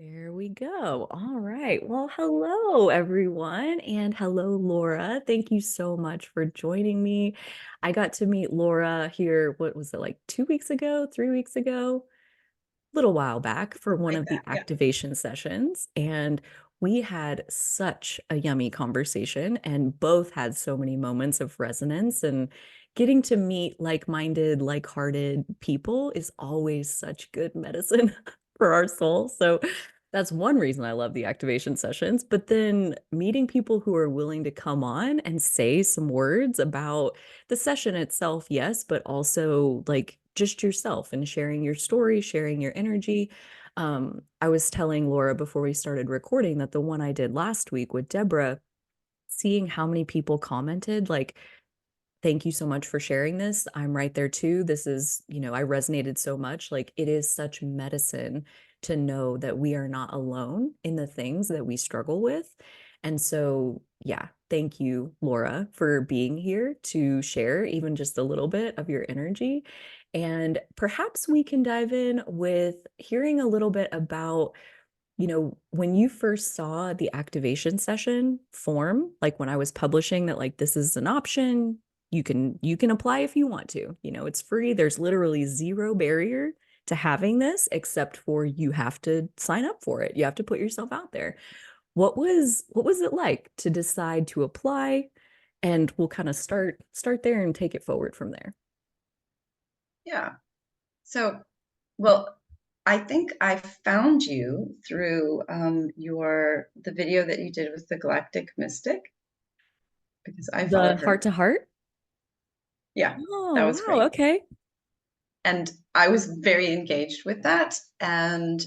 There we go. All right. Well, hello, everyone. And hello, Laura. Thank you so much for joining me. I got to meet Laura here, what was it, like 2 weeks ago, 3 weeks ago? Little while back for one Like of the that. Yeah. activation sessions. And we had such a yummy conversation and both had so many moments of resonance. And getting to meet like-minded, like-hearted people is always such good medicine for our soul. So that's one reason I love the activation sessions. But then meeting people who are willing to come on and say some words about the session itself, yes, but also like just yourself and sharing your story, sharing your energy. I was telling Laura before we started recording that the one I did last week with Deborah, seeing how many people commented, like, thank you so much for sharing this. I'm right there too. This is, I resonated so much. Like, it is such medicine to know that we are not alone in the things that we struggle with. And so, yeah, thank you, Laura, for being here to share even just a little bit of your energy. And perhaps we can dive in with hearing a little bit about when you first saw the activation session form, like when I was publishing that like this is an option, you can apply if you want to. It's free. There's literally zero barrier to having this except for you have to sign up for it. You have to put yourself out there. What was it like to decide to apply? And we'll kind of start there and take it forward from there. Yeah. So, well, I think I found you through the video that you did with the Galactic Mystic because I The followed heart her. to heart? Yeah, that Oh, was wow. great. Okay. And I was very engaged with that. And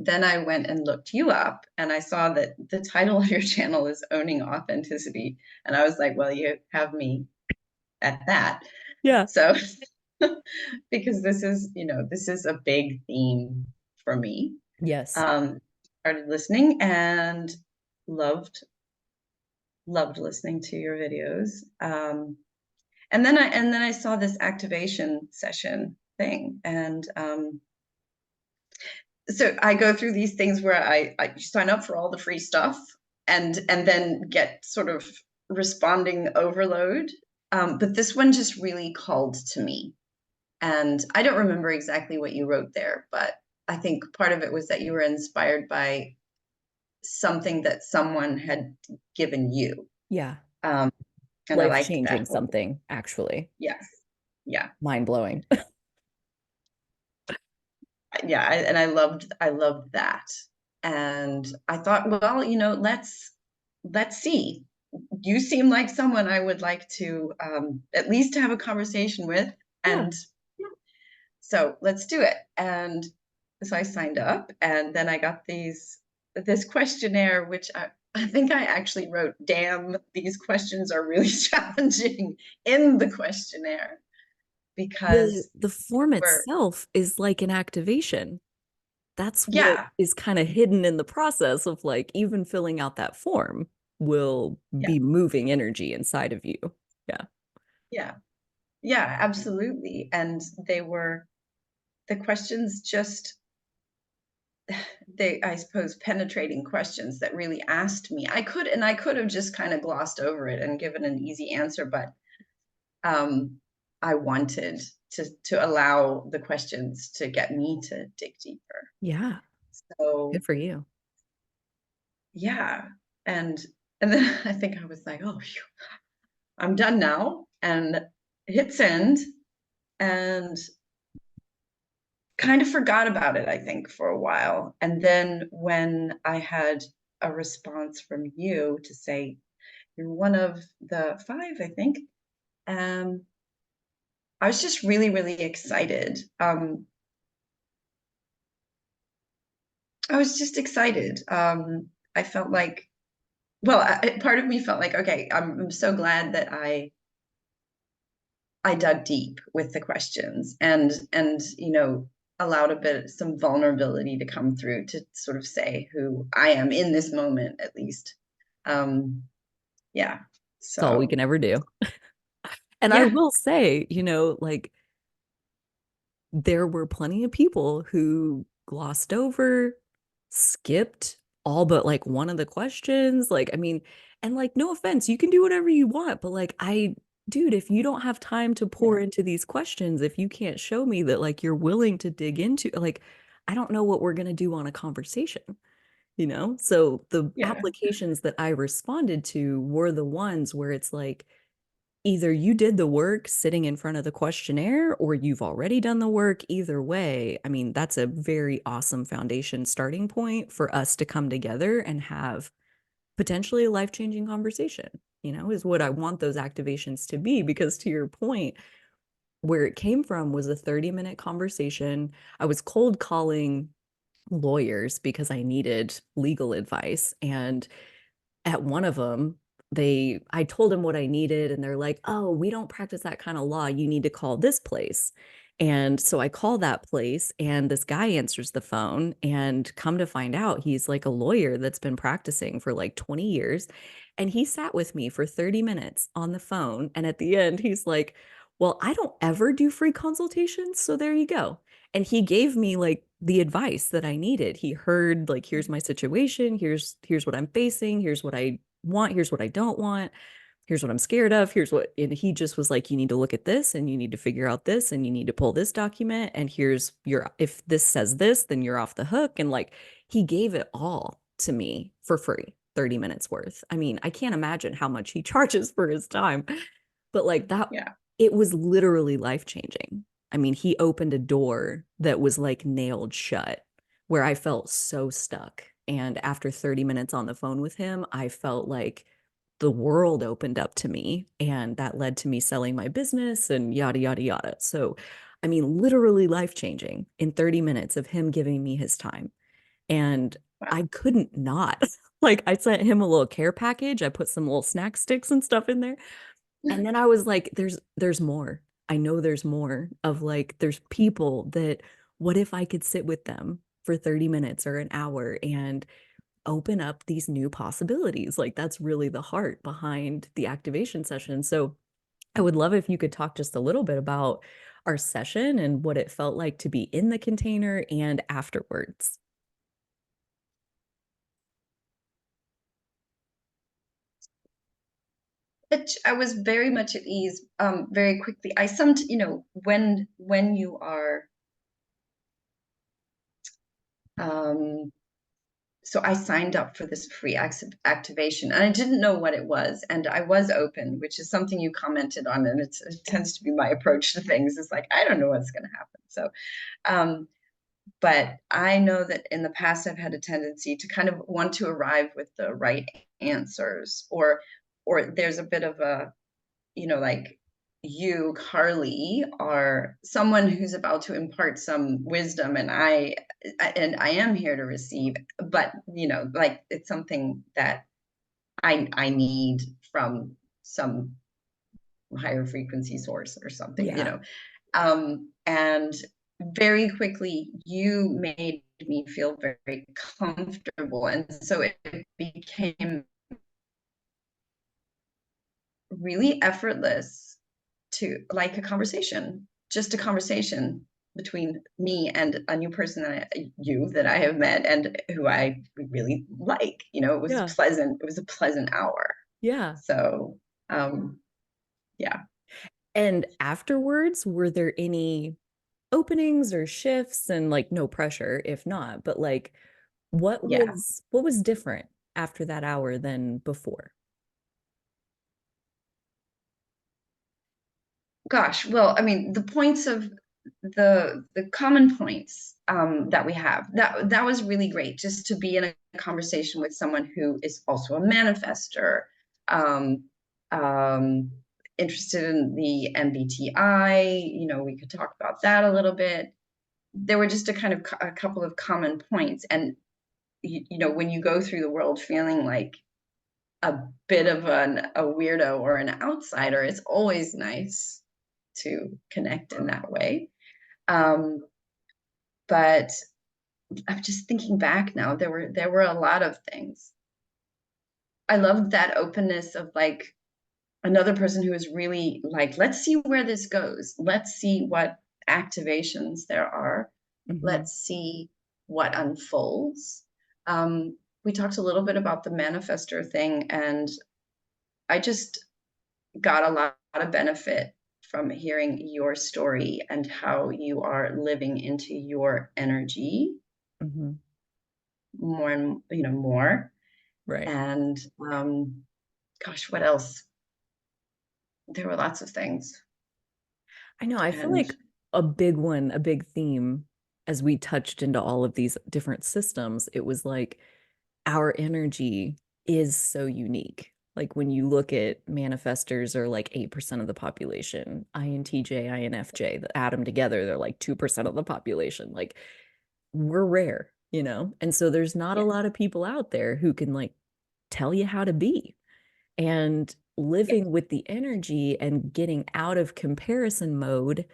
then I went and looked you up and I saw that the title of your channel is Owning Authenticity. And I was like, well, you have me at that. Yeah. So, because this is a big theme for me. Yes. Um, Started listening and loved loved listening to your videos. And then I saw this activation session thing, and so I go through these things where I sign up for all the free stuff, and then get sort of responding overload. But this one just really called to me. And I don't remember exactly what you wrote there, but I think part of it was that you were inspired by something that someone had given you. Yeah. Um, and I Life liked changing that whole, something, actually. yes. Yeah. Mind blowing. Yeah. And I loved that. And I thought, well, let's see. You seem like someone I would like to at least have a conversation with. Yeah. And so let's do it. And so I signed up, and then I got this questionnaire, which I think I actually wrote, damn, these questions are really challenging in the questionnaire The because the form we're, itself is like an activation. That's what yeah, is kind of hidden in the process of like even filling out that form will yeah, be moving energy inside of you. Yeah. yeah, yeah, absolutely. And the questions just, I suppose, penetrating questions that really asked me. I could have just kind of glossed over it and given an easy answer, but um, I wanted to allow the questions to get me to dig deeper. Yeah. So Good for you. yeah, and and then I think I was like, oh, phew, I'm done now, and hit send, and kind of forgot about it, I think, for a while. And then when I had a response from you to say you're one of the five, I think, um, I was just really, really excited. I was just excited. I felt like, well, part of me felt like, okay, I'm so glad that I dug deep with the questions, and allowed a bit some vulnerability to come through to sort of say who I am in this moment, at least. Um, yeah. It's all we So can ever do. And I yeah, will say, like there were plenty of people who glossed over, skipped all but like one of the questions. Like, I mean, and like, no offense, you can do whatever you want, but like, dude, if you don't have time to pour Yeah. into these questions, if you can't show me that like you're willing to dig into, like, I don't know what we're going to do on a conversation, you know? So the Yeah. applications that I responded to were the ones where it's like, either you did the work sitting in front of the questionnaire or you've already done the work. Either way, I mean, that's a very awesome foundation starting point for us to come together and have potentially a life-changing conversation, you know, is what I want those activations to be. Because to your point, where it came from was a 30-minute conversation. I was cold calling lawyers because I needed legal advice. And at one of them, I told them what I needed, and they're like, "Oh, we don't practice that kind of law. You need to call this place." And so I call that place, and this guy answers the phone, and come to find out, he's like a lawyer that's been practicing for like 20 years. And he sat with me for 30 minutes on the phone. And at the end, he's like, "Well, I don't ever do free consultations. So there you go." And he gave me like the advice that I needed. He heard like, here's my situation, here's what I'm facing, here's what I want, here's what I don't want, here's what I'm scared of, here's what, and he just was like, you need to look at this and you need to figure out this and you need to pull this document, and here's your, if this says this, then you're off the hook. And like, he gave it all to me for free, 30 minutes worth. I mean, I can't imagine how much he charges for his time, but like that, Yeah. it was literally life changing. I mean, he opened a door that was like nailed shut where I felt so stuck. And after 30 minutes on the phone with him, I felt like the world opened up to me. And that led to me selling my business and yada, yada, yada. So, I mean, literally life changing in 30 minutes of him giving me his time. And Wow. I couldn't not. Like, I sent him a little care package. I put some little snack sticks and stuff in there. And then I was like, there's more. I know there's more of like, there's people that, what if I could sit with them for 30 minutes or an hour and open up these new possibilities? Like, that's really the heart behind the activation session. So I would love if you could talk just a little bit about our session and what it felt like to be in the container and afterwards. I was very much at ease very quickly. When you are um, so I signed up for this free activation and I didn't know what it was. And I was open, which is something you commented on. And it tends to be my approach to things. It's like, I don't know what's going to happen. So, um, but I know that in the past, I've had a tendency to kind of want to arrive with the right answers, or there's a bit of a, like you, Carly, are someone who's about to impart some wisdom, and I am here to receive, but like it's something that I need from some higher frequency source or something. Yeah. And very quickly you made me feel very comfortable, and so it became really effortless, to like a conversation, just a conversation between me and a new person that I have met and who I really like. It was Yeah. pleasant. It was a pleasant hour. Yeah. So, yeah. And afterwards, were there any openings or shifts, and like no pressure if not, but like Yeah. what was different after that hour than before? Gosh, well, I mean, the points of the common points that we have, that was really great, just to be in a conversation with someone who is also a manifester, um, um, interested in the MBTI. We could talk about that a little bit. There were just a couple of common points, and when you go through the world feeling like a bit of a weirdo or an outsider, it's always nice to connect in that way. Um, but I'm just thinking back now, there were a lot of things. I loved that openness of like another person who is really like, let's see where this goes. Let's see what activations there are. Mhm. Let's see what unfolds. We talked a little bit about the manifestor thing, and I just got a lot of benefit from hearing your story and how you are living into your energy Mhm. more and more. Right. And gosh, what else? There were lots of things. I know. I feel And like a big one, a big theme as we touched into all of these different systems, it was like our energy is so unique. Like when you look at manifestors are like 8% of the population, INTJ, INFJ, add them together, they're like 2% of the population. Like we're rare, you know? And so there's not a yes, lot of people out there who can like tell you how to be. And yes, living with the energy and getting out of comparison mode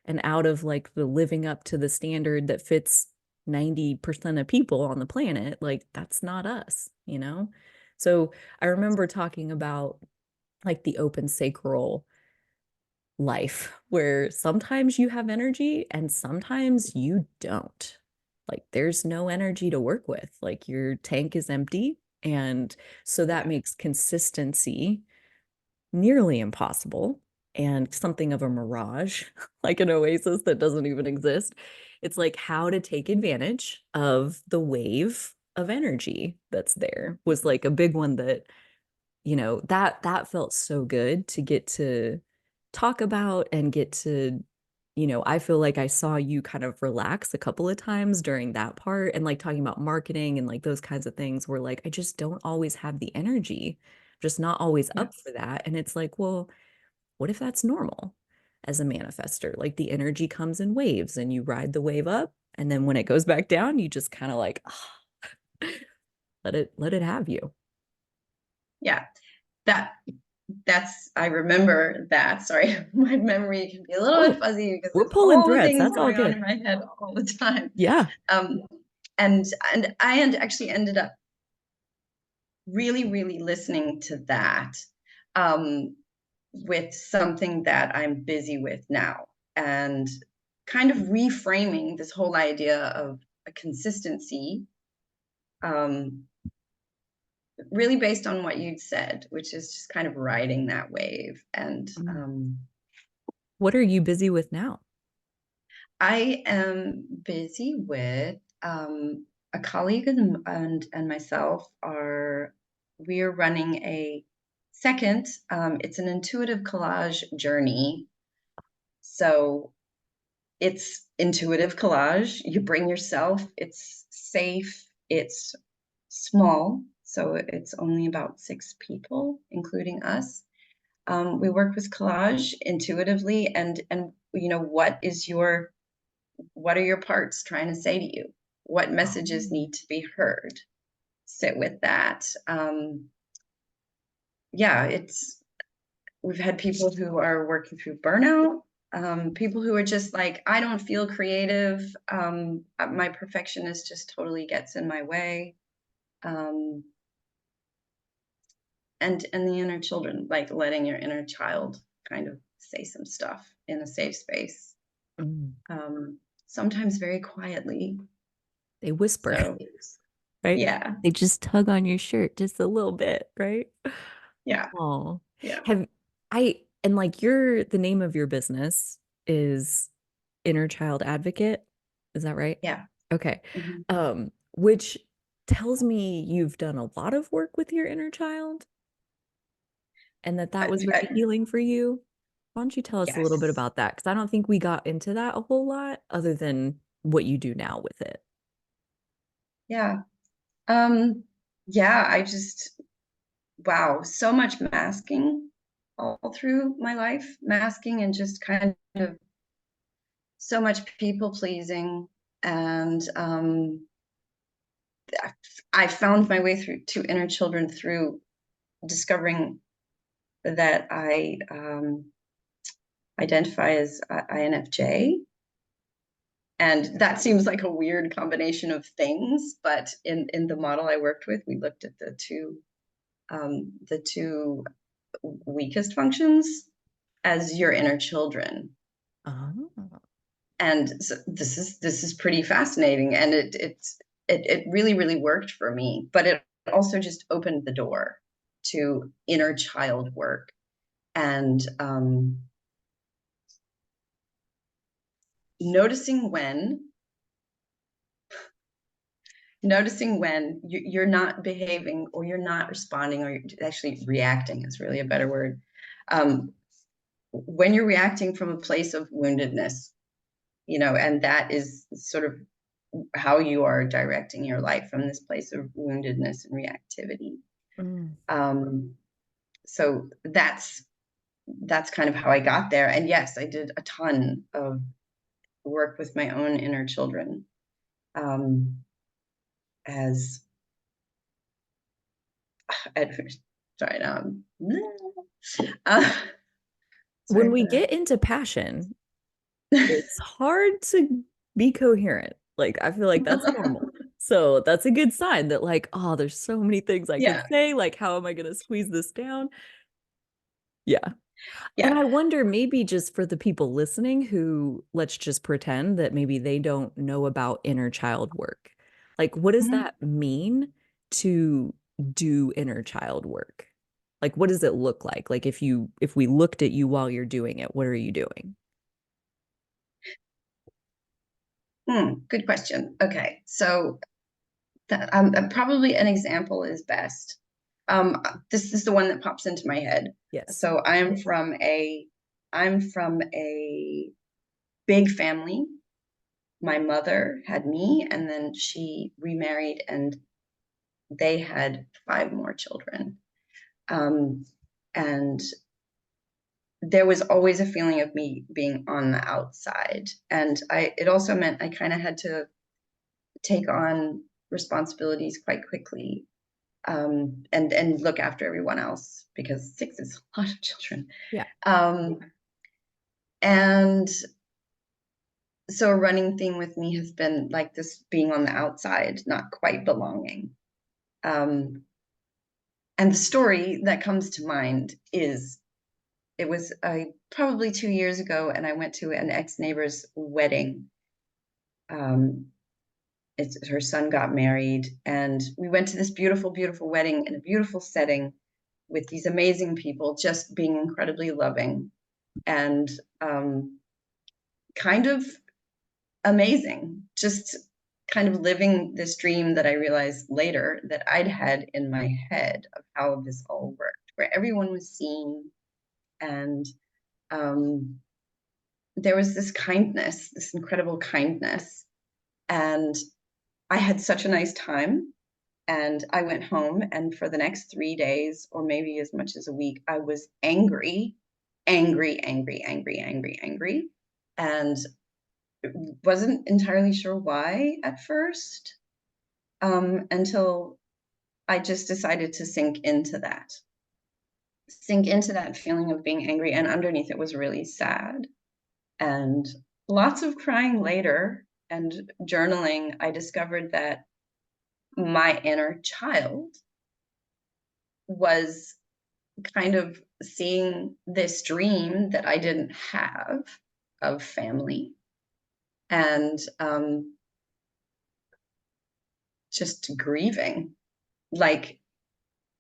and out of like the living up to the standard that fits 90% of people on the planet, like that's not us, you know? So I remember talking about like the open sacral life where sometimes you have energy and sometimes you don't. Like there's no energy to work with. Like your tank is empty. And so that yeah, makes consistency nearly impossible and something of a mirage, like an oasis that doesn't even exist. It's like how to take advantage of the wave of energy that's there was like a big one that, that felt so good to get to talk about and get to, I feel like I saw you kind of relax a couple of times during that part and like talking about marketing and like those kinds of things where like I just don't always have the energy, just not always up for yes, that. And it's like, well, what if that's normal as a manifester? Like the energy comes in waves and you ride the wave up. And then when it goes back down, you just kind of like, let it have you. yeah. That I remember that. Sorry, my memory can be a little bit Oh, fuzzy because we're there's pulling all the threads. things That's all going on good. in my head all the time. Yeah. Um, and actually ended up really, really listening to that um, with something that I'm busy with now, and kind of reframing this whole idea of a consistency, um, really based on what you'd said, which is just kind of riding that wave. And Mm. What are you busy with now? I am busy with a colleague and myself are we are running a second. It's an intuitive collage journey. So it's intuitive collage. You bring yourself. It's safe. It's small. So it's only about 6 people, including us. We work with collage intuitively, and what are your parts trying to say to you? What Oh. messages need to be heard? Sit with that. Yeah, it's we've had people who are working through burnout, people who are just like, I don't feel creative. My perfectionist just totally gets in my way. Um, and the inner children, like letting your inner child kind of say some stuff in a safe space, Mm. sometimes very quietly. They whisper, So right? yeah, They just tug on your shirt just a little bit, right? yeah, Oh, yeah, and like the name of your business is Inner Child Advocate. Is that right? yeah. Okay. Mhm. Which tells me you've done a lot of work with your inner child and that I, was very I, healing for you. Why don't you tell us a little bit yes, about that? Because I don't think we got into that a whole lot other than what you do now with it. yeah, um, yeah. I just wow, so much masking all through my life, masking and just kind of so much people pleasing, and I found my way through to inner children through discovering that I identify as INFJ. And that seems like a weird combination of things, but in the model I worked with, we looked at the two weakest functions as your inner children. Oh. And so this is pretty fascinating, and it's it really, really worked for me, but it also just opened the door to inner child work and noticing when you're not behaving or you're not responding or you're actually reacting is really a better word. When you're reacting from a place of woundedness, and that is sort of how you are directing your life, from this place of woundedness and reactivity. Mm. So that's kind of how I got there. And yes, I did a ton of work with my own inner children, as at first. Sorry, uh, When sorry we for get into passion, it's hard to be coherent. Like, I feel like that's that. normal. So that's a good sign that, like, oh, there's so many things I could Yeah, say. Like, how am I going to squeeze this down? Yeah. And yeah. I wonder, maybe just for the people listening who, let's just pretend that maybe they don't know about inner child work. Like, what does Mhm. that mean to do inner child work? Like, what does it look like? Like, if we looked at you while you're doing it, what are you doing? Good question. Okay, so that, probably an example is best. This is the one that pops into my head. Yes. So I'm from a big family. My mother had me, and then she remarried, and they had five more children. Um, and there was always a feeling of me being on the outside, and it also meant I kind of had to take on responsibilities quite quickly, and look after everyone else, because six is a lot of children. Yeah. Um, and so a running theme with me has been like this, being on the outside, not quite belonging. Um, and the story that comes to mind is, it was probably 2 years ago, and I went to an ex-neighbor's wedding. Um, her son got married, and we went to this beautiful, beautiful wedding in a beautiful setting with these amazing people, just being incredibly loving and kind of amazing. Just kind of living this dream that I realized later that I'd had in my head of how this all worked, where everyone was seen, and um, there was this kindness, this incredible kindness. And I had such a nice time. And I went home, and for the next 3 days, or maybe as much as a week, I was angry, angry, angry, angry, angry, angry, and wasn't entirely sure why at first, until I just decided to sink into that feeling of being angry. And underneath it was really sad. And lots of crying later and journaling, I discovered that my inner child was kind of seeing this dream that I didn't have of family, and just grieving, like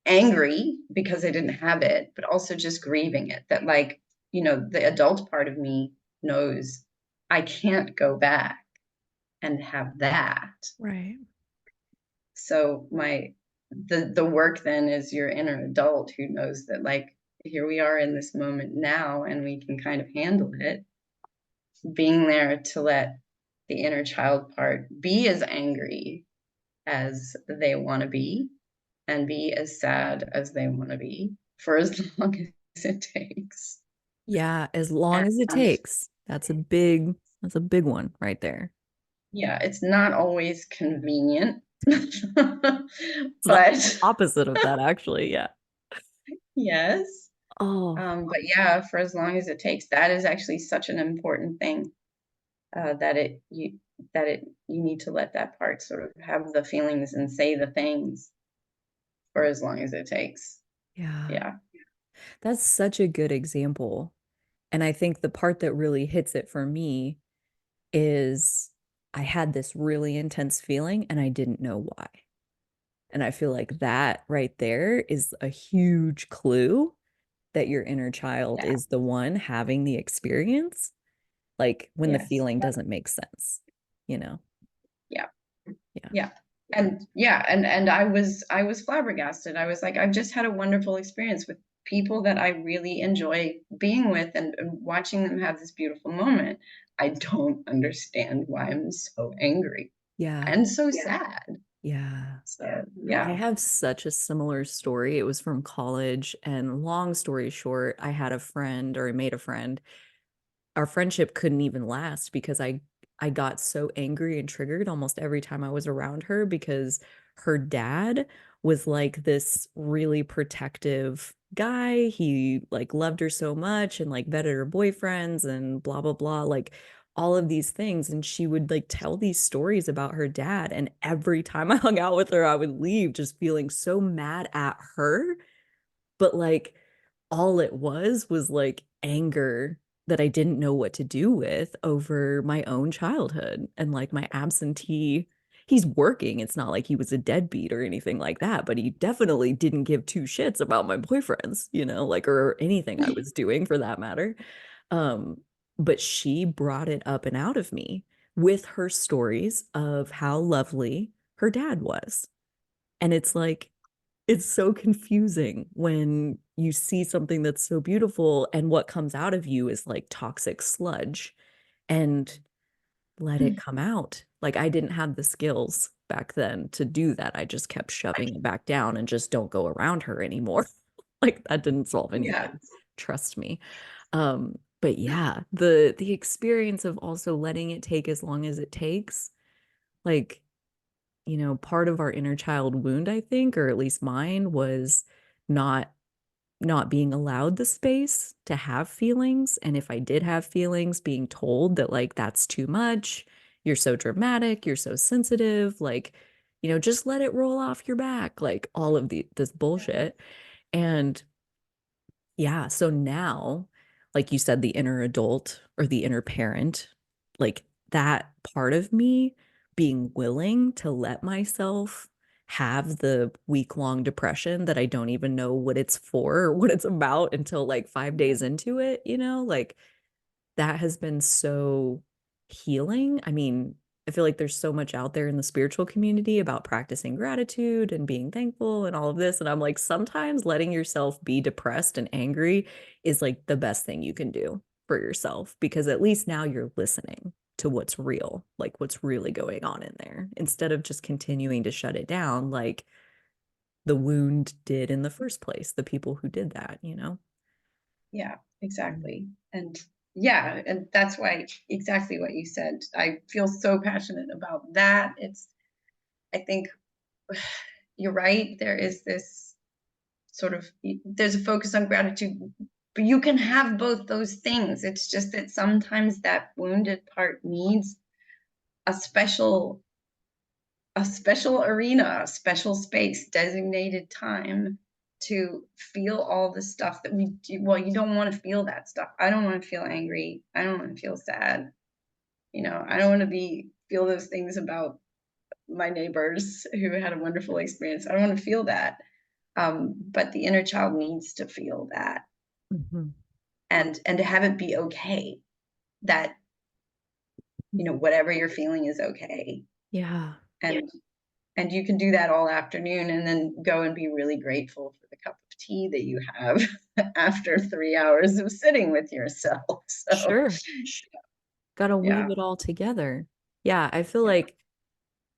angry because I didn't have it, but also just grieving it. That, like, the adult part of me knows I can't go back and have that. Right. So the work then is your inner adult who knows that, like, here we are in this moment now, and we can kind of handle it, being there to let the inner child part be as angry as they want to be, and be as sad as they want to be, for as long as it takes. Yeah, as long as it And takes. That's a big one right there. yeah, it's not always convenient, It's the but opposite of that, actually. Yeah. yes. Oh, But yeah, for as long as it takes, that is actually such an important thing, that you need to let that part sort of have the feelings and say the things for as long as it takes. yeah. Yeah. That's such a good example. And I think the part that really hits it for me is I had this really intense feeling and I didn't know why. And I feel like that right there is a huge clue that your inner child Yeah. is the one having the experience, like when the Yes. feeling doesn't make sense, you know? Yeah. Yeah. Yeah. And yeah, and I was flabbergasted. I was like, I've just had a wonderful experience with people that I really enjoy being with, and watching them have this beautiful moment. I don't understand why I'm so angry Yeah. and so sad. Yeah. So I yeah. have such a similar story. It was from college, and long story short, I had a friend, or I made a friend. Our friendship couldn't even last because I got so angry and triggered almost every time I was around her because her dad was like this really protective guy. He like loved her so much and like vetted her boyfriends and blah blah blah, like all of these things. And she would like tell these stories about her dad, and every time I hung out with her I would leave just feeling so mad at her, but like all it was like anger that I didn't know what to do with over my own childhood and like my absentee. He's working. It's not like he was a deadbeat or anything like that, but he definitely didn't give two shits about my boyfriends, like, or anything I was doing for that matter. Um, but she brought it up and out of me with her stories of how lovely her dad was. And it's like, it's so confusing when you see something that's so beautiful and what comes out of you is like toxic sludge, and let it come out. Like I didn't have the skills back then to do that. I just kept shoving it back down and just don't go around her anymore. Like that didn't solve Yeah. anything. Trust me. But yeah, the experience of also letting it take as long as it takes, like, part of our inner child wound, I think, or at least mine, was not not being allowed the space to have feelings. And if I did have feelings, being told that like that's too much, you're so dramatic, you're so sensitive, like, just let it roll off your back, like all of this bullshit. And yeah, so now, like you said, the inner adult or the inner parent, like that part of me being willing to let myself have the week-long depression that I don't even know what it's for or what it's about until like 5 days into it, like that has been so healing. I mean, I feel like there's so much out there in the spiritual community about practicing gratitude and being thankful and all of this. And I'm like, sometimes letting yourself be depressed and angry is like the best thing you can do for yourself, because at least now you're listening to what's real, like what's really going on in there, instead of just continuing to shut it down like the wound did in the first place, the people who did that. Yeah, Mm. exactly. And yeah, and that's why exactly what you said. I feel so passionate about that. I think you're right. There is this sort of, there's a focus on gratitude, but you can have both those things. It's just that sometimes that wounded part needs a special a special arena, a special space, designated time to feel all the stuff that we do. Well, you don't want to feel that stuff. I don't want to feel angry. I don't want to feel sad. I don't want to be feel those things about my neighbors who had a wonderful experience. I don't want to feel that. But the inner child needs to feel that, Mhm. and to have it be okay, that whatever you're feeling is okay. Yeah. And you can do that all afternoon and then go and be really grateful for the cup of tea that you have after 3 hours of sitting with yourself. So Sure. Gotta weave yeah, it all together. Yeah, I feel yeah, like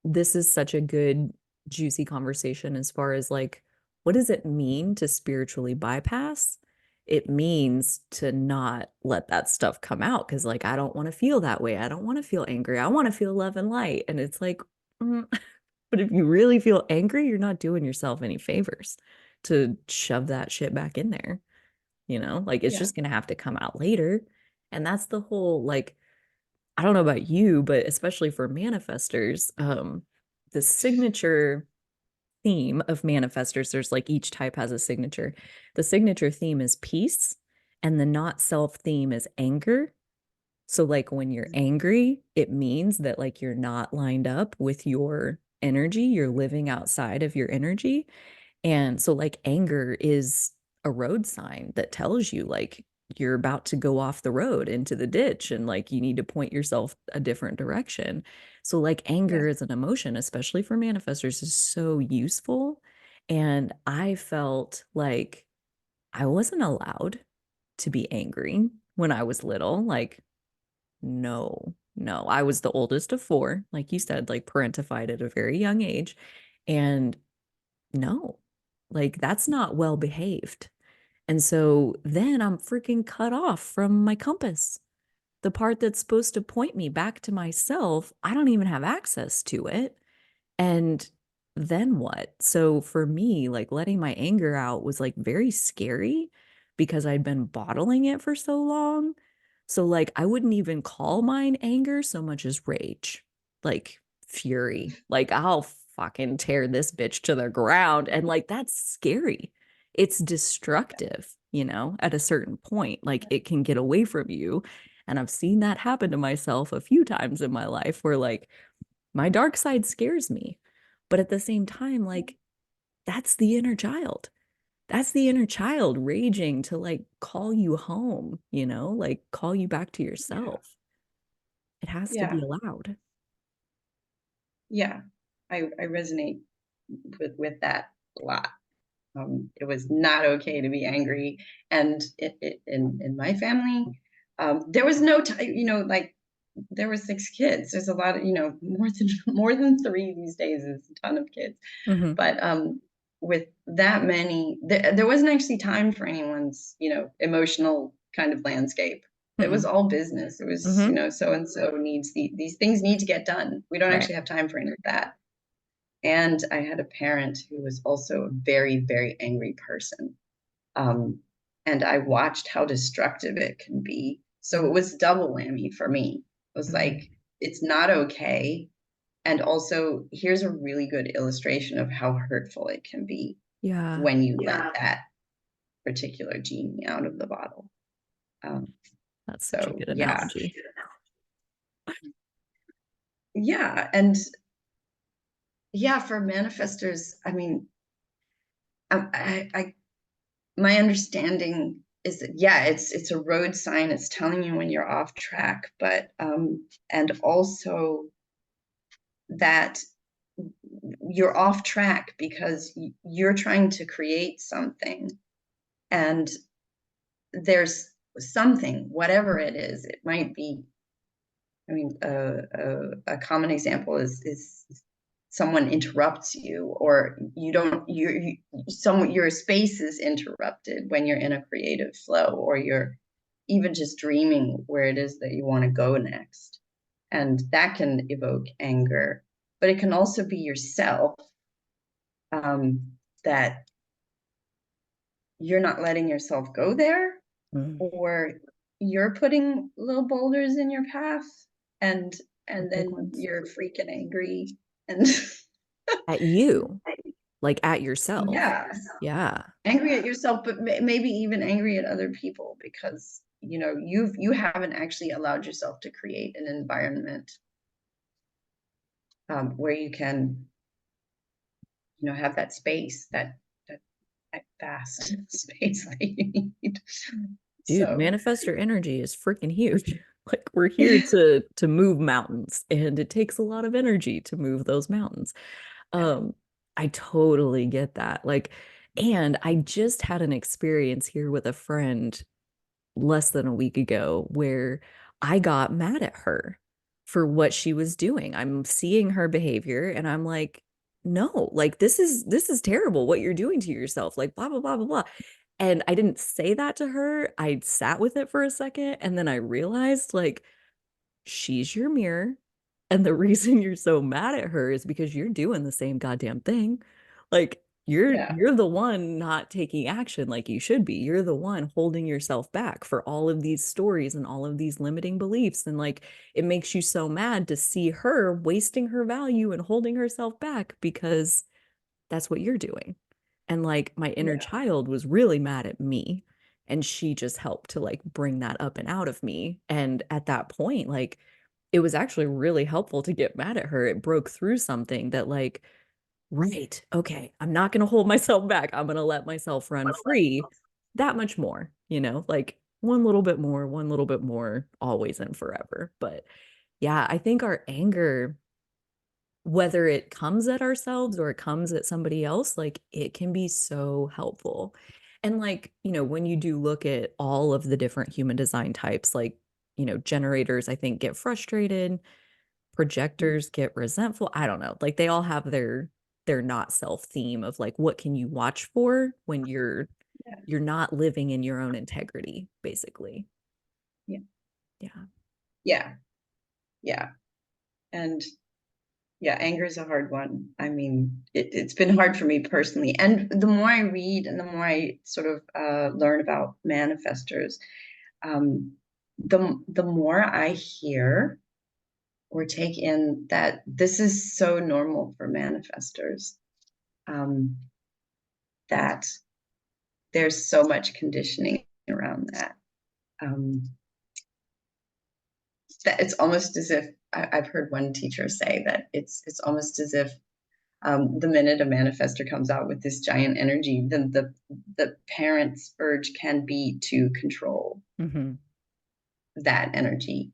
this is such a good, juicy conversation as far as like, what does it mean to spiritually bypass? It means to not let that stuff come out because, like, I don't want to feel that way. I don't want to feel angry. I want to feel love and light. And it's like, mm, but if you really feel angry, you're not doing yourself any favors to shove that shit back in there. Like it's yeah. just gonna have to come out later. And that's the whole, like, I don't know about you, but especially for manifestors, the signature theme of manifestors, there's like each type has a signature. The signature theme is peace, and the not self theme is anger. So like when you're angry, it means that like you're not lined up with your energy, you're living outside of your energy. And so like anger is a road sign that tells you like you're about to go off the road into the ditch and like you need to point yourself a different direction. So like Yeah. anger as an emotion, especially for manifestors, is so useful. And I felt like I wasn't allowed to be angry when I was little. Like, no, no. I was the oldest of four, like you said, like parentified at a very young age. And no, like that's not well behaved. And so then I'm freaking cut off from my compass. The part that's supposed to point me back to myself, I don't even have access to it. And then what? So for me, like letting my anger out was like very scary because I'd been bottling it for so long. So like I wouldn't even call mine anger so much as rage, like fury. Like I'll fucking tear this bitch to the ground. And like that's scary. It's destructive, at a certain point. Like it can get away from you. And I've seen that happen to myself a few times in my life where like my dark side scares me. But at the same time, like, that's the inner child. That's the inner child raging to like call you home, like call you back to Yeah. yourself. It has to be Yeah. allowed. Yeah. I resonate with that a lot. It was not okay to be angry. And in my family, there was no time, like there were six kids. There's a lot of, more than more than three these days is a ton of kids. Hmm. But with that many, there wasn't actually time for anyone's, emotional kind of landscape. It was Hmm. all business. It was, Hmm. so and so needs these things need to get done. We don't Right. actually have time for any of that. And I had a parent who was also a very, very angry person. Um, and I watched how destructive it can be. So it was double whammy for me. It was Mhm. like, it's not okay. And also, here's a really good illustration of how hurtful it can be Yeah, when you let that particular genie out of the bottle. Um, that's such a so, good yeah. analogy. Yeah. And yeah, for manifestors, I mean, I my understanding is that yeah, it's a road sign. It's telling you when you're off track, but and also that you're off track because you're trying to create something, and there's something, whatever it is. It might be. I mean, a common example is someone interrupts you, or you don't your space is interrupted when you're in a creative flow, or you're even just dreaming where it is that you want to go next, and that can evoke anger. But it can also be yourself, that you're not letting yourself go there, Mm. or you're putting little boulders in your path, and The big then ones. you're freaking angry, and At you, like at yourself. yeah, Yeah. angry at yourself, but maybe even angry at other people because you haven't actually allowed yourself to create an environment, where you can have that space, that, that vast space that you need. Dude, So manifestor energy is freaking huge. Like we're here to move mountains and it takes a lot of energy to move those mountains. yeah. Um, I totally get that. Like, and I just had an experience here with a friend less than a week ago where I got mad at her for what she was doing. I'm seeing her behavior and I'm like, no, like this is terrible what you're doing to yourself. Like blah blah blah blah blah. And I didn't say that to her. I sat with it for a second and then I realized like she's your mirror. And the reason you're so mad at her is because you're doing the same goddamn thing. Like Yeah. you're the one not taking action like you should be. You're the one holding yourself back for all of these stories and all of these limiting beliefs. And like it makes you so mad to see her wasting her value and holding herself back because that's what you're doing. And like my inner Yeah. child was really mad at me. And she just helped to like bring that up and out of me. And at that point, like it was actually really helpful to get mad at her. It broke through something that like, right, okay, I'm not going to hold myself back. I'm going to let myself run free that much more, like one little bit more, always and forever. But yeah, I think our anger, whether it comes at ourselves or it comes at somebody else, like it can be so helpful. And like, when you do look at all of the different human design types, like, generators, I think get frustrated, projectors get resentful. I don't know. Like they all have their not self theme of like what can you watch for when Yeah. you're not living in your own integrity, basically. Yeah. Yeah. Yeah. Yeah. And yeah, anger is a hard one. I mean, it's been hard for me personally. And the more I read and the more I sort of learn about manifestors, um, the more I hear or take in that this is so normal for manifestors, um, that there's so much conditioning around that. Um, that it's almost as if I've heard one teacher say that it's almost as if the minute a manifestor comes out with this giant energy, then the parent's urge can be to control Hmm. that energy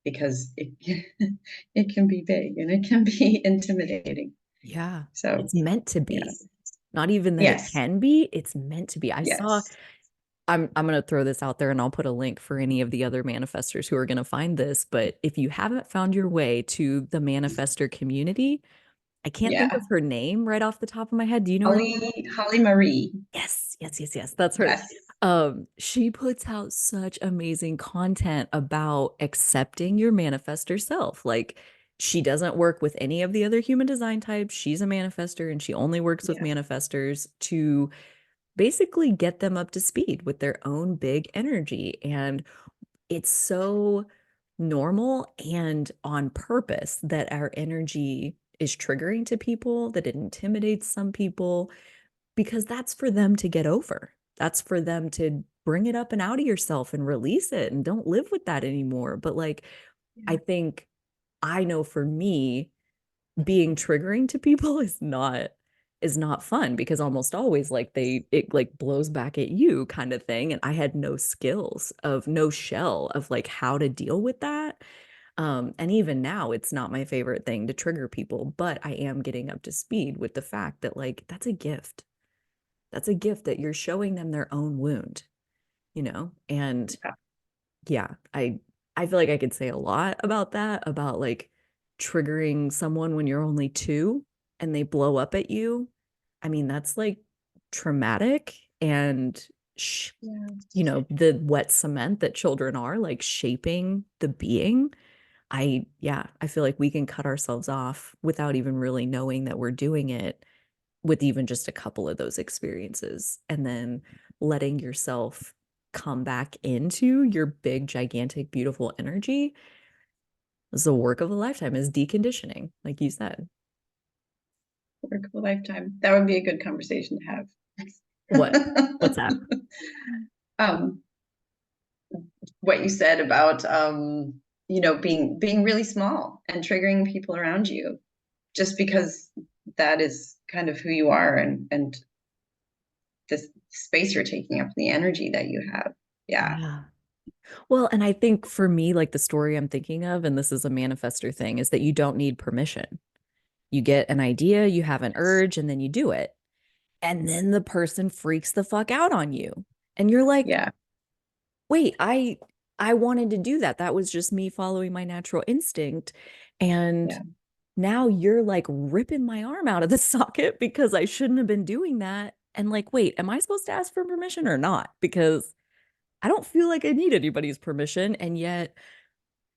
because it can be big and it can be intimidating. Yeah. So It's meant to yeah, be. Not even that it yes, can be, it's meant to be. yes, I'm going to throw this out there and I'll put a link for any of the other manifestors who are going to find this, but if you haven't found your way to the manifestor community, I can't think of yeah. her name right off the top of my head. Do you know her name? Holly Marie, Yes, yes, yes, yes. That's her. yes, She puts out such amazing content about accepting your manifestor self. Like she doesn't work with any of the other human design types. She's a manifestor and she only works with yeah, manifestors to basically get them up to speed with their own big energy. And it's so normal and on purpose that our energy is triggering to people, that it intimidates some people because that's for them to get over. That's for them to bring it up and out of yourself and release it and don't live with that anymore. But like, I yeah, think I know for me, being triggering to people is not fun because almost always like it like blows back at you kind of thing. And I had no skills of no shell of like how to deal with that. And even now it's not my favorite thing to trigger people, but I am getting up to speed with the fact that like that's a gift. That's a gift that you're showing them their own wound. And yeah. yeah, I feel like I could say a lot about that, about like triggering someone when you're only two and they blow up at you. I mean, that's like traumatic and Yes. the wet cement that children are like shaping the being. Yeah, I feel like we can cut ourselves off without even really knowing that we're doing it with even just a couple of those experiences and then letting yourself come back into your big gigantic beautiful energy is the work of a lifetime, is deconditioning like you said. Work of a lifetime. That would be a good conversation to What what's have. that? um, what you said about being really small and triggering people around you just because that is kind of who you are and this space you're taking up, the energy that you have. Yeah, Yeah. Well, and I think for me, like the story I'm thinking of, and this is a manifestor thing, is that you don't need permission. You get an idea, you have an urge, and then you do it. And then the person freaks the fuck out on you. And you're like, yeah, wait, I wanted to do that. That was just me following my natural instinct. And yeah, now you're like ripping my arm out of the socket because I shouldn't have been doing that. And like, wait, am I supposed to ask for permission or not? Because I don't feel like I need anybody's permission. And yet,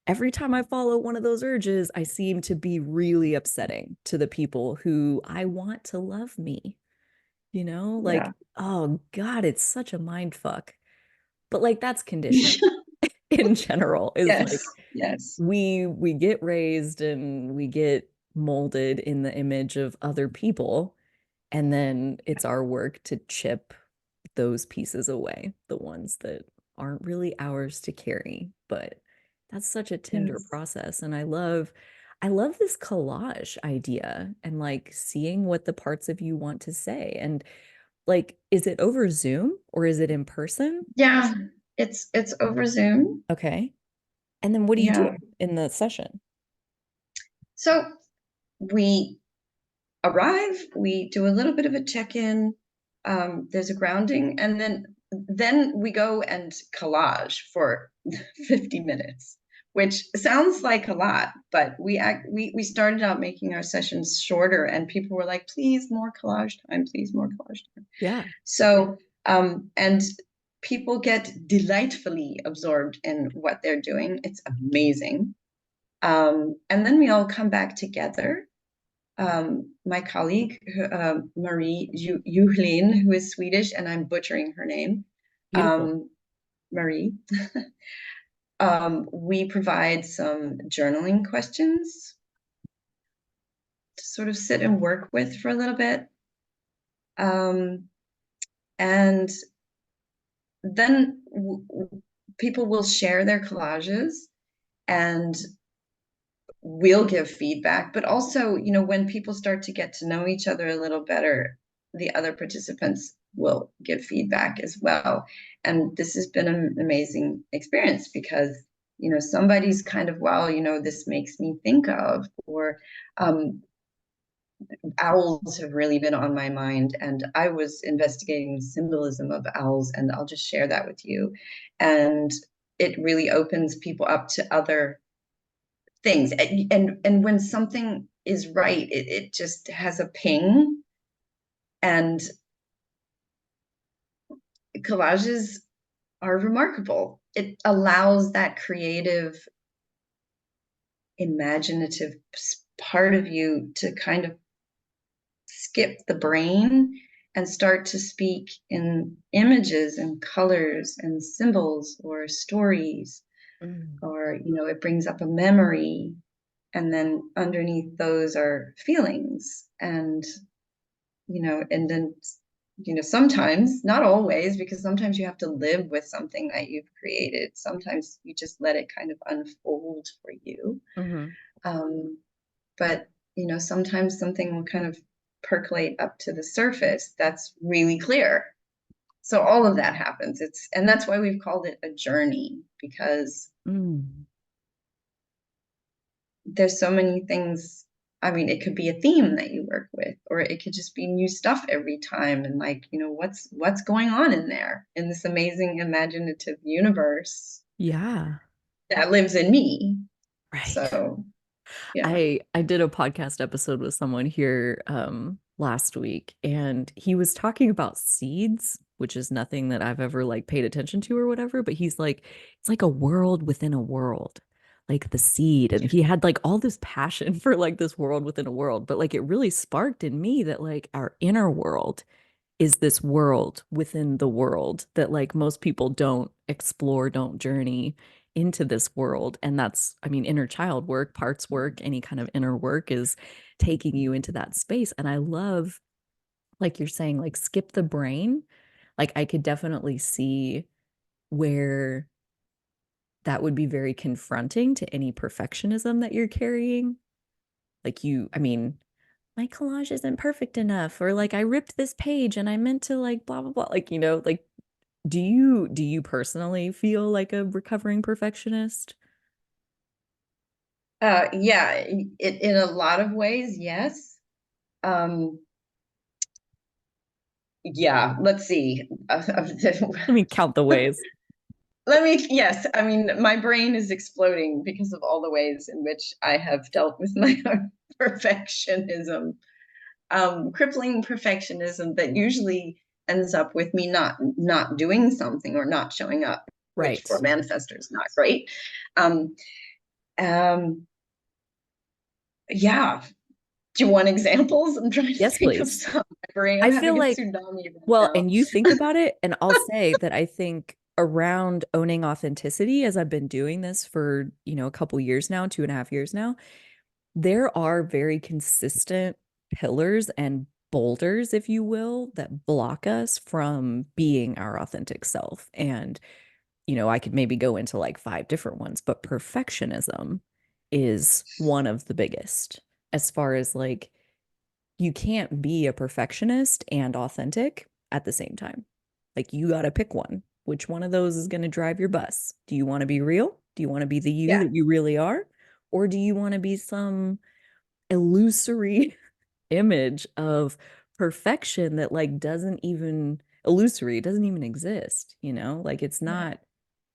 every time I follow one of those urges, I seem to be really upsetting to the people who I want to love me. Like, yeah. oh God, it's such a mind fuck. But like, that's conditioning in general, is Yes, like, yes, we get raised and we get molded in the image of other people, and then it's our work to chip those pieces away, the ones that aren't really ours to carry. But that's such a tender Yes. process. And I love this collage idea and like seeing what the parts of you want to say. And like, is it over Zoom or is it in person? Yeah, it's over Zoom. Okay. And then what do you do Yeah. in the session? So we arrive, we do a little bit of a check-in, there's a grounding, and then we go and collage for 50 minutes, which sounds like a lot, but we started out making our sessions shorter, and people were like, please more collage time, please more collage time. Yeah. So and people get delightfully absorbed in what they're doing. It's amazing. And then we all come back together. My colleague, Marie Juhlin, who is Swedish, and I'm butchering her name, Beautiful. um, Marie, we provide some journaling questions to sort of sit and work with for a little bit. Um, and then people will share their collages and we'll give feedback, but also, when people start to get to know each other a little better, the other participants will give feedback as well. And this has been an amazing experience because, somebody's kind of, wow, this makes me think of, or owls have really been on my mind. And I was investigating the symbolism of owls, and I'll just share that with you. And it really opens people up to other things, and when something is right, it just has a ping. And collages are remarkable. It allows that creative, imaginative part of you to kind of skip the brain and start to speak in images and colors and symbols or stories, Mm. or it brings up a memory, and then underneath those are feelings. And then, sometimes, not always, because sometimes you have to live with something that you've created. Sometimes you just let it kind of unfold for you. Hmm. Um, but, sometimes something will kind of percolate up to the surface that's really clear. So all of that happens. And that's why we've called it a journey, because Mm. there's so many things. I mean, it could be a theme that you work with, or it could just be new stuff every time. And like, what's going on in there in this amazing imaginative universe Yeah. that lives in me. Right. So yeah. I did a podcast episode with someone here last week and he was talking about seeds, which is nothing that I've ever like paid attention to or whatever, but he's like it's like a world within a world. Like the seed and he had like all this passion for like this world within a world, but like it really sparked in me that like our inner world is this world within the world that like most people don't explore, don't journey into this world. And that's, I mean, inner child work, parts work, any kind of inner work is taking you into that space. And I love, like you're saying, like skip the brain. Like I could definitely see where that would be very confronting to any perfectionism that you're carrying. Like I mean, my collage isn't perfect enough, or like I ripped this page and I meant to like blah blah blah. Like, like do you personally feel like a recovering perfectionist? Yeah, in a lot of ways, yes. Um, yeah, let's see. Let me count the ways. Yes, I mean, my brain is exploding because of all the ways in which I have dealt with my own perfectionism, crippling perfectionism that usually ends up with me not doing something or not showing up, which Right. for manifestors is not great. Um, um, yeah. Do you want examples? I'm trying to Yes, think of please. some. My brain, I'm I feel having a like, tsunami right well, now. and you think about it, and I'll say that I think around owning authenticity, as I've been doing this for, a couple years now, 2.5 years now, there are very consistent pillars and boulders, if you will, that block us from being our authentic self. And, I could maybe go into like five different ones, but perfectionism is one of the biggest as far as like you can't be a perfectionist and authentic at the same time. Like you got to pick one. Which one of those is going to drive your bus? Do you want to be real? Do you want to be the you Yeah. that you really are? Or do you want to be some illusory image of perfection that like doesn't even illusory, it doesn't even exist, like Yeah. it's not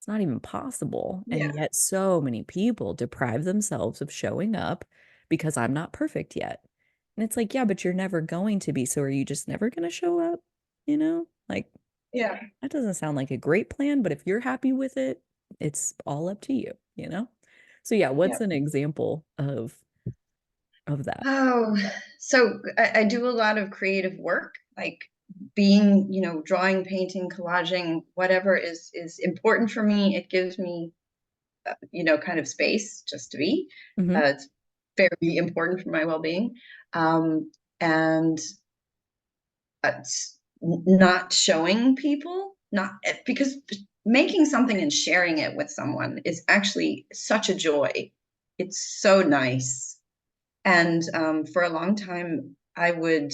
even possible. And Yeah. yet so many people deprive themselves of showing up because I'm not perfect yet. And it's like, yeah, but you're never going to be. So are you just never going to show up? Like Yeah. that doesn't sound like a great plan, but if you're happy with it, it's all up to you. So yeah, Yeah. what's an example of that? Oh, so I do a lot of creative work, like being, drawing, painting, collaging, whatever is important for me. It gives me, kind of space just to be. Hmm. It's very important for my well-being. And not showing people, not because making something and sharing it with someone is actually such a joy. It's so nice. And for a long time, I would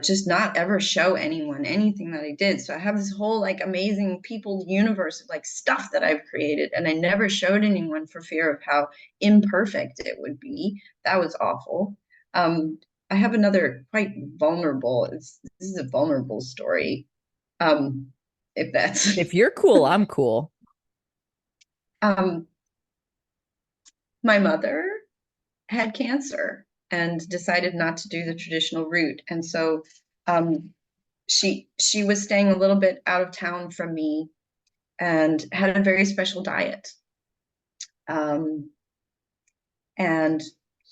just not ever show anyone anything that I did. So I have this whole like amazing people universe of like stuff that I've created, and I never showed anyone for fear of how imperfect it would be. That was awful. Um, I have another quite vulnerable. This is a vulnerable story. Um, if that's If you're cool, I'm cool. um, my mother had cancer and decided not to do the traditional route. And so um, she was staying a little bit out of town from me and had a very special diet. Um, and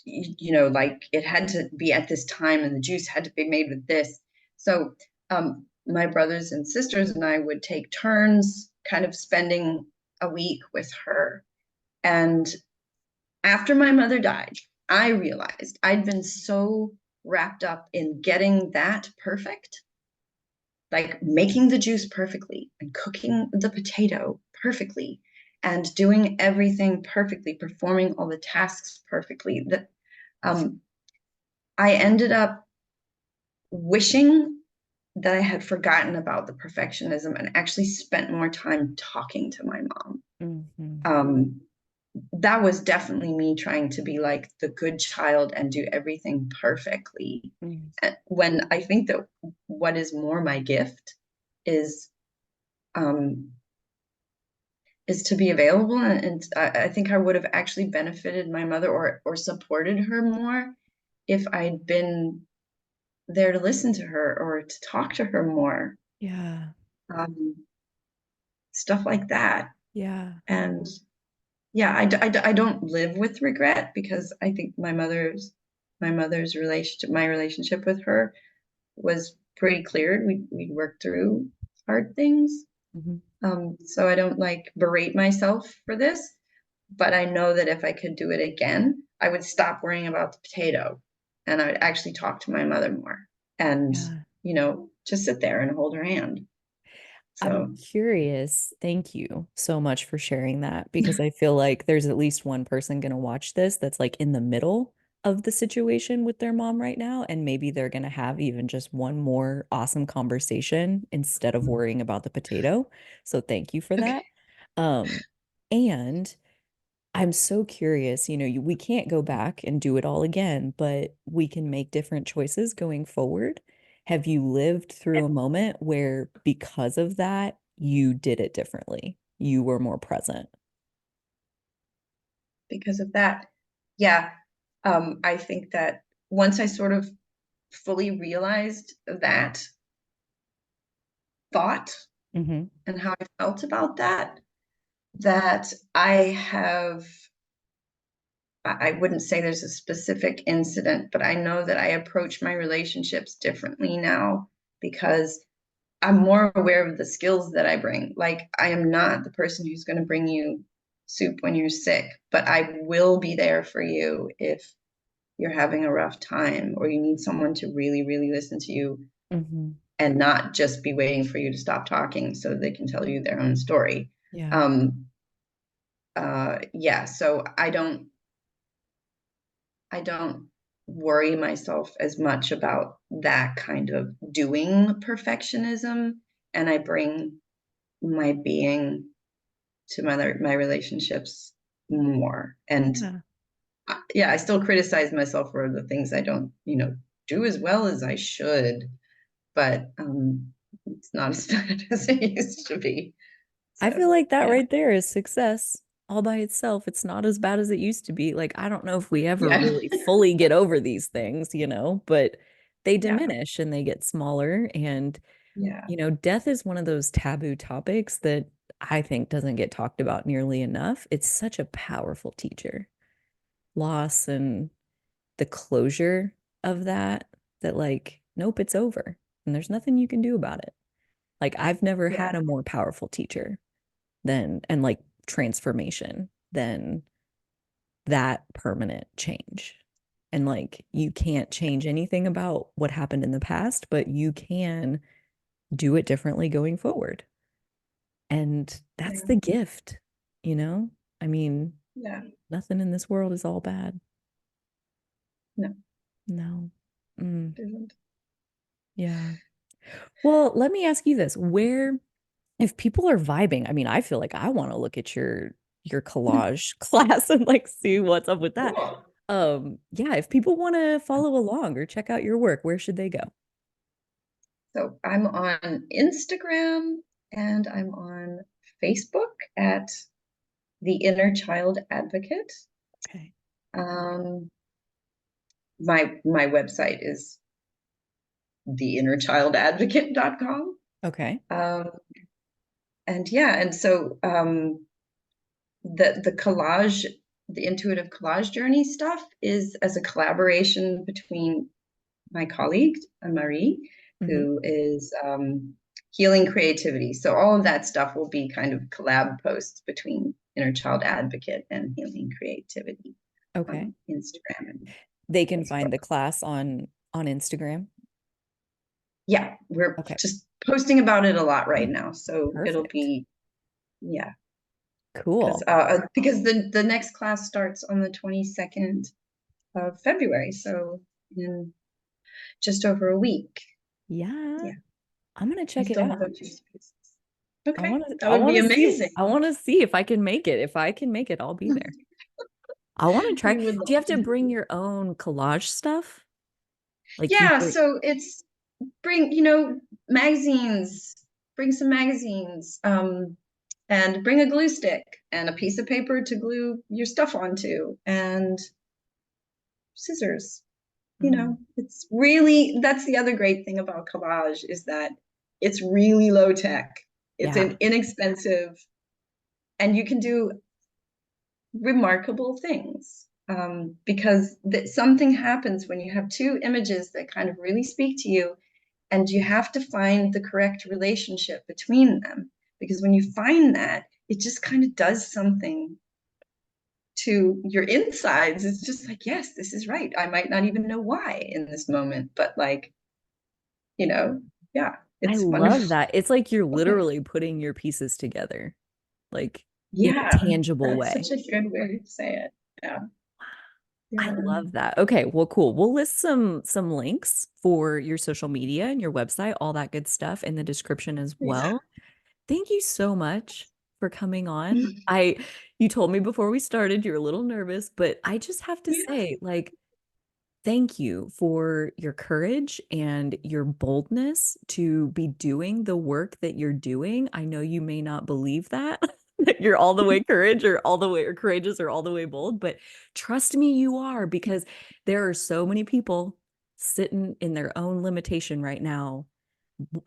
like it had to be at this time, and the juice had to be made with this. So my brothers and sisters and I would take turns, kind of spending a week with her. And after my mother died, I realized I'd been so wrapped up in getting that perfect, like making the juice perfectly and cooking the potato perfectly and doing everything perfectly, performing all the tasks perfectly, that um, I ended up wishing that I had forgotten about the perfectionism and actually spent more time talking to my mom. Hmm. Um, that was definitely me trying to be like the good child and do everything perfectly. When I think that what is more my gift is um, is to be available, and I think I would have actually benefited my mother or supported her more if I'd been there to listen to her or to talk to her more, Yeah. um, stuff like that. Yeah. And yeah, I don't live with regret because I think my mother's relationship, my relationship with her was pretty clear. We worked through hard things. Hmm. So I don't like berate myself for this, but I know that if I could do it again, I would stop worrying about the potato and I would actually talk to my mother more and, Yeah. just sit there and hold her hand. I'm So, curious. Thank you so much for sharing that because I feel like there's at least one person going to watch this that's like in the middle of the situation with their mom right now. And maybe they're going to have even just one more awesome conversation instead of worrying about the potato. So thank you for okay. that. Um, and I'm so curious, we can't go back and do it all again, but we can make different choices going forward. Have you lived through a moment where, because of that, you did it differently? You were more present? Because of that, yeah, I think that once I sort of fully realized that thought Hmm. and how I felt about that, that I wouldn't say there's a specific incident, but I know that I approach my relationships differently now because I'm more aware of the skills that I bring. Like, I am not the person who's going to bring you soup when you're sick, but I will be there for you if you're having a rough time or you need someone to really, really listen to you Hmm. and not just be waiting for you to stop talking so they can tell you their own story. Yeah. Um, yeah, so I don't worry myself as much about that kind of doing perfectionism, and I bring my being to my relationships more. And Yeah. yeah, I still criticize myself for the things I don't, do as well as I should, but it's not as bad as it used to be. I So feel like that yeah, right there is success all by itself. It's not as bad as it used to be. Like, I don't know if we ever yeah, really fully get over these things, but they yeah, diminish and they get smaller. And, yeah, death is one of those taboo topics that I think doesn't get talked about nearly enough. It's such a powerful teacher. Loss and the closure of that like, nope, it's over. And there's nothing you can do about it. Like, I've never yeah, had a more powerful teacher than and like transformation than that permanent change. And like you can't change anything about what happened in the past, but you can do it differently going forward. And that's yeah, the gift, you know? I mean, yeah. nothing in this world is all bad. No, No. Mm, it isn't. yeah. Well, let me ask you this. If people are vibing, I mean, I feel like I want to look at your collage class and like see what's up with that. Cool. Yeah, if people want to follow along or check out your work, where should they go? So I'm on Instagram and I'm on Facebook at the Inner Child Advocate. Okay. Um, my website is theinnerchildadvocate.com. Okay. Um, and yeah, and so the collage, the intuitive collage journey stuff is as a collaboration between my colleague, Marie, Hmm. who is healing creativity. So all of that stuff will be kind of collab posts between Inner Child Advocate and Healing Creativity Okay. on Instagram and They can find Facebook. the class on Instagram. Yeah, we're Okay. just posting about it a lot right now. So it'll Perfect. be, yeah, Cool. because the next class starts on the 22nd of February. So in just over a week. Yeah. Yeah, I'm gonna we check it still have out. a few spaces. Okay, that would be amazing. I want to see if I can make it. If I can make it, I'll be there. I want to try. We would Do you love have to to have bring you. your own collage stuff? Like you Yeah, bring so it's bring, magazines, bring some magazines, and bring a glue stick and a piece of paper to glue your stuff onto and scissors. mm, It's really, that's the other great thing about collage is that it's really low tech. It's yeah. an inexpensive, and you can do remarkable things. Because something happens when you have two images that kind of really speak to you, and you have to find the correct relationship between them. Because when you find that, it just kind of does something to your insides. It's just like, yes, this is right. I might not even know why in this moment, but like, you know, yeah, I it's love wonderful. that. It's like you're literally putting your pieces together, like in a Yeah, tangible that's way. such a good way to say it. Yeah, I yeah, love that. Okay, well, cool. We'll list some links for your social media and your website, all that good stuff in the description as yeah. well. Thank you so much for coming on. You told me before we started you're a little nervous, but I just have to Yeah. say, like, thank you for your courage and your boldness to be doing the work that you're doing. I know you may not believe that, that you're all the way courage or all the way or courageous or all the way bold, but trust me, you are because there are so many people sitting in their own limitation right now,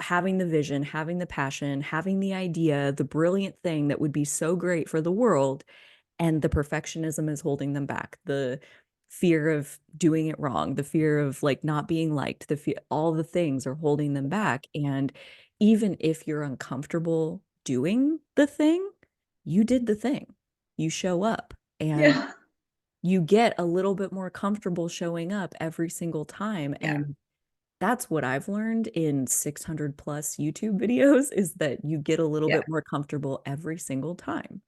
having the vision, having the passion, having the idea, the brilliant thing that would be so great for the world, and the perfectionism is holding them back. The fear of doing it wrong, the fear of like not being liked, the fear, all the things are holding them back. And even if you're uncomfortable doing the thing, you did the thing. You show up and Yeah. you get a little bit more comfortable showing up every single time. Yeah. And that's what I've learned in 600 plus YouTube videos is that you get a little Yeah. bit more comfortable every single time.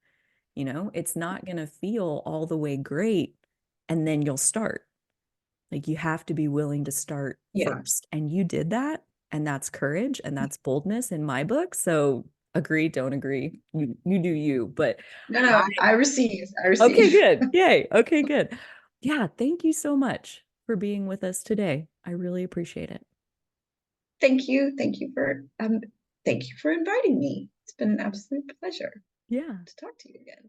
You know, it's not going to feel all the way great and then you'll start. Like you have to be willing to start Yeah. first. And you did that. And that's courage and that's boldness in my book. So agree, don't agree. You do you. But No, no, I receive. I okay, receive. good. Yay. Okay, good. Yeah, thank you so much for being with us today. I really appreciate it. Thank you. Thank you for inviting me. It's been an absolute pleasure Yeah. to talk to you again.